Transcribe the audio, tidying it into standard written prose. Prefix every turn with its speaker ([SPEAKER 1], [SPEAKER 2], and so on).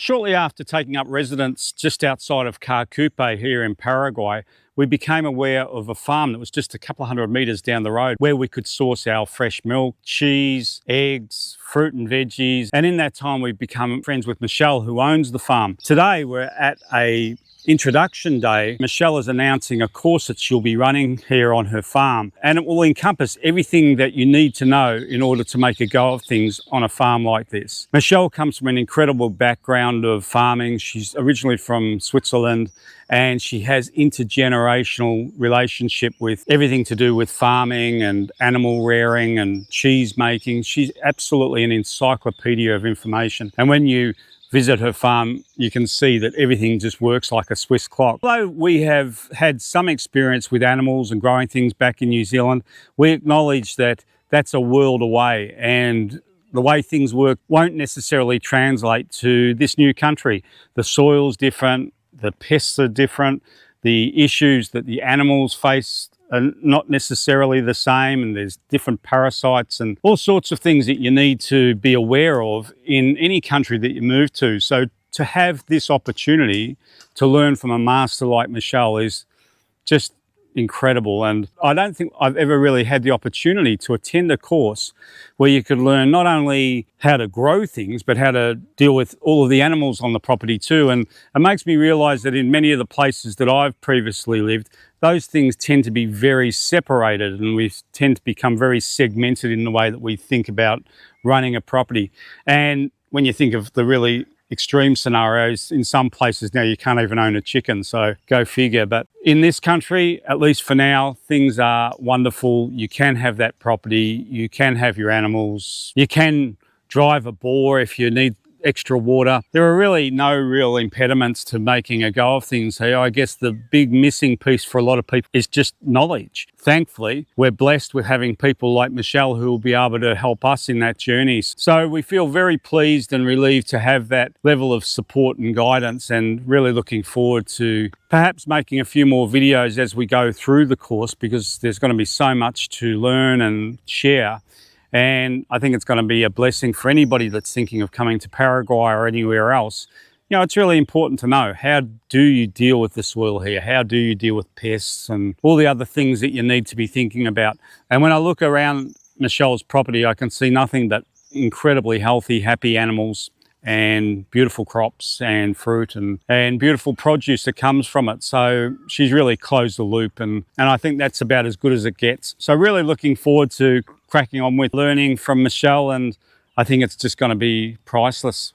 [SPEAKER 1] Shortly after taking up residence just outside of Carcupe here in Paraguay, we became aware of a farm that was just a couple of 100 metres down the road where we could source our fresh milk, cheese, eggs, fruit and veggies. And in that time, we've become friends with Michelle, who owns the farm. Today, we're at a introduction day. Michelle is announcing a course that she'll be running here on her farm, and it will encompass everything that you need to know in order to make a go of things on a farm like this. Michelle comes from an incredible background of farming. She's originally from Switzerland, and she has intergenerational relationship with everything to do with farming and animal rearing and cheese making. She's absolutely an encyclopedia of information. And when you visit her farm, you can see that everything just works like a Swiss clock. Although we have had some experience with animals and growing things back in New Zealand, we acknowledge that that's a world away, and the way things work won't necessarily translate to this new country. The soil's different, the pests are different, the issues that the animals face are not necessarily the same, and there's different parasites and all sorts of things that you need to be aware of in any country that you move to. So to have this opportunity to learn from a master like Michelle is just incredible. And I don't think I've ever really had the opportunity to attend a course where you could learn not only how to grow things, but how to deal with all of the animals on the property too. And it makes me realize that in many of the places that I've previously lived, those things tend to be very separated, and we tend to become very segmented in the way that we think about running a property. And when you think of the really extreme scenarios, in some places now you can't even own a chicken, so go figure. But in this country, at least for now, things are wonderful. You can have that property, you can have your animals, you can drive a bore if you need extra water. There are really no real impediments to making a go of things here. I guess the big missing piece for a lot of people is just knowledge. Thankfully, we're blessed with having people like Michelle who will be able to help us in that journey. So we feel very pleased and relieved to have that level of support and guidance, and really looking forward to perhaps making a few more videos as we go through the course, because there's going to be so much to learn and share. And I think it's going to be a blessing for anybody that's thinking of coming to Paraguay or anywhere else. You know, it's really important to know, how do you deal with the soil here? How do you deal with pests and all the other things that you need to be thinking about? And when I look around Michelle's property, I can see nothing but incredibly healthy, happy animals and beautiful crops and fruit and beautiful produce that comes from it. So she's really closed the loop, and I think that's about as good as it gets. So really looking forward to cracking on with learning from Michelle, and I think it's just going to be priceless.